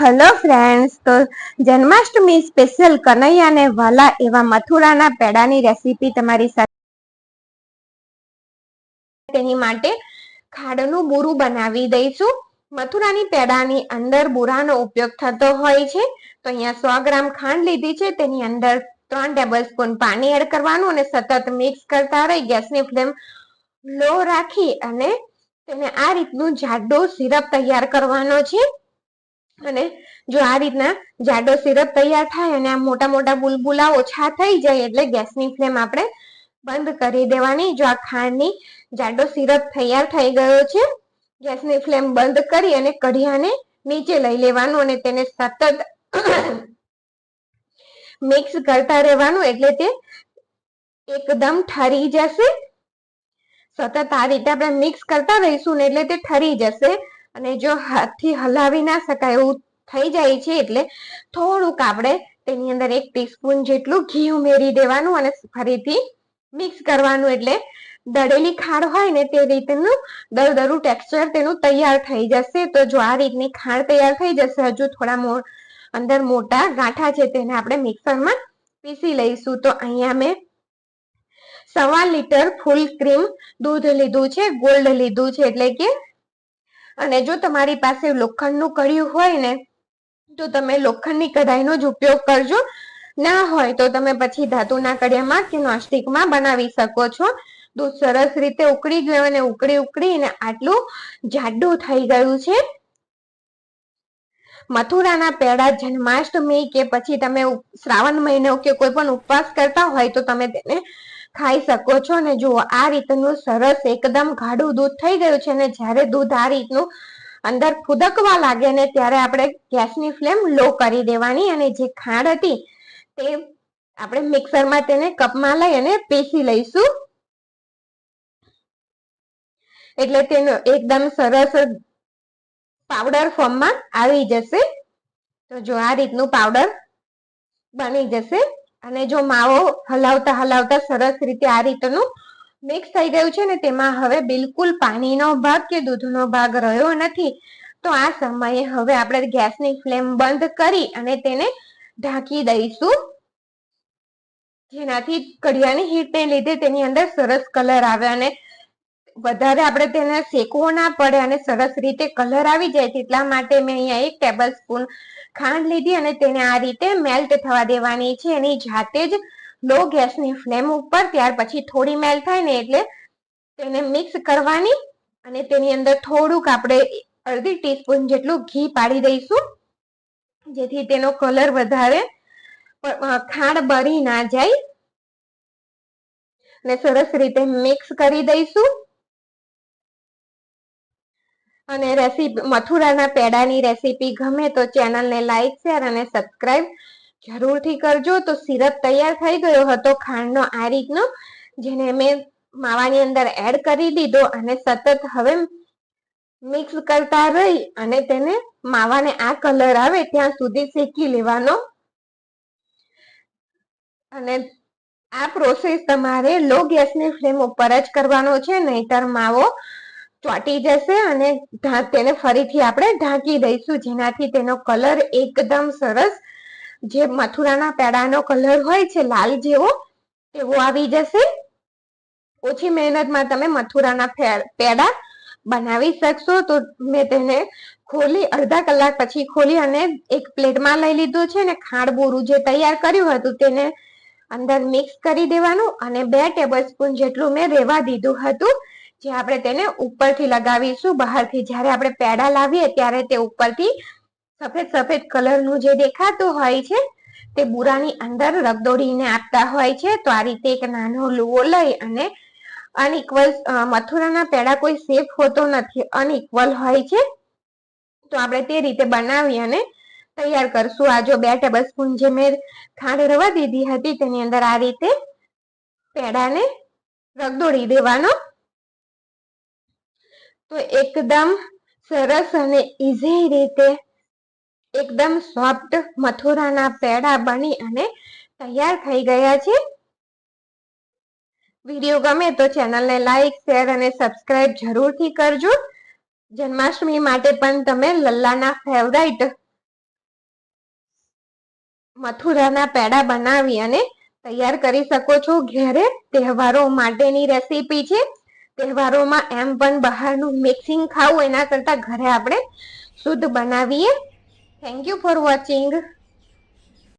Hello friends, તો Janmashtami special કનૈયાને વાલા એવા મથુરાના પેડાની રેસીપી તમારી સાથે. તેની માટે ખાંડનું બુરું બનાવી દઈશું. મથુરાની પેડાની અંદર બુરાનો ઉપયોગ થતો હોય છે. તો અહીંયા 100 ગ્રામ ખાંડ લીધી છે. તેની અંદર 3 ટેબલસ્પૂન પાણી એડ કરવાનું અને સતત મિક્સ કરતા રહી ગેસની ફ્લેમ લો રાખી અને તેને આ રીતનું જાડો સિરપ તૈયાર કરવાનો છે. અને જો આ રીતના જાડો સિરપ તૈયાર થાય અને આ મોટા મોટા બુલબુલા ઓછા થઈ જાય એટલે ગેસની ફ્લેમ આપણે બંધ કરી દેવાની. જો આ ખાંડની જાડો સિરપ તૈયાર થઈ ગયો છે, ગેસની ફ્લેમ બંધ કરી અને કઢિયાને નીચે લઈ લેવાનું અને તેને સતત મિક્સ કરતા રહેવાનું એટલે તે એકદમ ઠરી જશે. સતત આ રીતે આપણે મિક્સ કરતા રહીશું ને એટલે તે ઠરી જશે. અને જો હાથથી હલાવી ના શકાય એવું થઈ જાય છે એટલે થોડુંક આપણે તેની અંદર 1 ટીસ્પૂન જેટલું ઘી ઉમેરી દેવાનું અને ફરીથી મિક્સ કરવાનું. એટલે દળેલી ખાંડ હોય ને તે રીતનું દરદરું ટેક્સચર તેનું તૈયાર થઈ જશે. તો જો આ રીતની ખાંડ તૈયાર થઈ જશે, હજુ થોડા અંદર મોટા ગાંઠા છે તેને આપણે મિક્સરમાં પીસી લઈશું. તો અહીંયા મેં 1.25 લીટર ફૂલ ક્રીમ દૂધ લીધું છે, ગોલ્ડ લીધું છે એટલે કે. અને જો તમારી પાસે લોખંડનું કડિયું હોય ને તો તમે લોખંડની કઢાઈનો જ ઉપયોગ કરજો. ના હોય તો તમે પછી ધાતુના કડિયામાં કે નોનસ્ટિકમાં બનાવી શકો છો. દૂધ સરસ રીતે ઉકળી ગયું અને ઉકળીને આટલું જાડું થઈ ગયું છે. મથુરાના પેડા જન્માષ્ટમી કે પછી તમે શ્રાવણ મહિનો કે કોઈ પણ ઉપવાસ કરતા હોય તો તમે તેને ખાઈ શકો છો. અને જુઓ આ રીતનું સરસ એકદમ ગાઢું દૂધ થઈ ગયું છે. અને જ્યારે દૂધ આ રીતનું અંદર ફૂદકવા લાગે ને ત્યારે આપણે ગેસની ફ્લેમ લો કરી દેવાની અને જે ખાંડ હતી તે આપણે મિક્સરમાં તેને કપમાં લઈ અને પીસી લઈશું. એટલે તેનો એકદમ સરસ પાવડર ફોર્મમાં આવી જશે. તો જો આ રીતનું પાવડર બની જશે. અને જો માવો હલાવતા સરસ રીતે આ રીતનું મિક્સ થઈ ગયું છે ને તેમાં હવે બિલકુલ પાણીનો ભાગ કે દૂધનો ભાગ રહ્યો નથી. તો આ સમયે હવે આપણે ગેસની ફ્લેમ બંધ કરી અને તેને ઢાંકી દઈશું, જેનાથી કઢિયાની હીટને લીધે તેની અંદર સરસ કલર આવે અને વધારે આપણે તેને શેકવો ના પડે અને સરસ રીતે કલર આવી જાય. એટલા માટે મેં અહીંયા 1 ટેબલસ્પૂન ખાંડ લીધી અને તેને આ રીતે મેલ્ટ થવા દેવાની છે એની જાતે જ લો ગેસની ફ્લેમ ઉપર. ત્યાર પછી થોડી મેલ્ટ થાય ને એટલે તેને મિક્સ કરવાની અને તેની અંદર થોડુંક આપણે 1/2 ટીસ્પૂન જેટલું ઘી પાડી દઈશું, જેથી તેનો કલર વધારે ખાંડ બળી ના જાય. અને સરસ રીતે મિક્સ કરી દઈશું. અને રેસીપી મથુરાના પેડાની રેસીપી ગમે તો ચેનલને લાઈક, શેર અને સબસ્ક્રાઇબ જરૂરથી કરજો. તો સિરપ તૈયાર થઈ ગયો હતો ખાંડનો આ રીતનો, જેને મેં માવાની અંદર એડ કરી દીધો અને સતત હવે મિક્સ કરતા રહી અને તેને માવાને આ કલર આવે ત્યાં સુધી શેકી લેવાનો. અને આ પ્રોસેસ તમારે લો ગેસની ફ્લેમ ઉપર જ કરવાનો છે, નહીતર માવો ચોટી જશે. અને તેને ફરીથી આપણે ઢાંકી દઈશું, જેનાથી તેનો કલર એકદમ સરસ જે મથુરાના પેડાનો કલર હોય છે લાલ જેવો તેવો આવી જશે. ઓછી મહેનતમાં તમે મથુરાના પેડા બનાવી શકશો. તો મેં તેને ખોલી અડધા કલાક પછી ખોલી અને એક પ્લેટમાં લઈ લીધું છે ને ખાંડ બોરું જે તૈયાર કર્યું હતું તેને અંદર મિક્સ કરી દેવાનું અને 2 ટેબલસ્પૂન જેટલું મેં રેવા દીધું હતું, જે આપણે તેને ઉપરથી લગાવીશું. બહારથી જ્યારે આપણે પેડા લાવીએ ત્યારે તે ઉપરથી સફેદ કલરનું જે દેખાતું હોય છે તે બુરાની અંદર રગદોડીને આપતા હોય છે. તો આ રીતે એક નાનો લુઓ લઈ અને અનઇક્વલ મથુરાના પેડા કોઈ સેફ હોતો નથી, અનઇક્વલ હોય છે. તો આપણે તે રીતે બનાવી અને તૈયાર કરશું. આ જો 2 ટેબલસ્પૂન જે મેં ખાંડ રવા દીધી હતી તેની અંદર આ રીતે પેડાને રગદોડી દેવાનો. તો એકદમ સરસ અને ઈઝી રીતે એકદમ સોફ્ટ મથુરાના પેડા બની અને તૈયાર થઈ ગયા છે. વિડીયો ગમે તો ચેનલને લાઈક, શેર અને સબસ્ક્રાઇબ જરૂરથી કરજો. જન્માષ્ટમી માટે પણ તમે લલ્લાના ફેવરાઇટ મથુરાના પેડા બનાવી અને તૈયાર કરી શકો છો ઘરે. તહેવારો માટેની રેસીપી છે. તહેવારોમાં એમ પણ બહારનું મિક્સિંગ ખાવું એના કરતા ઘરે આપણે શુદ્ધ બનાવીએ. Thank you for watching.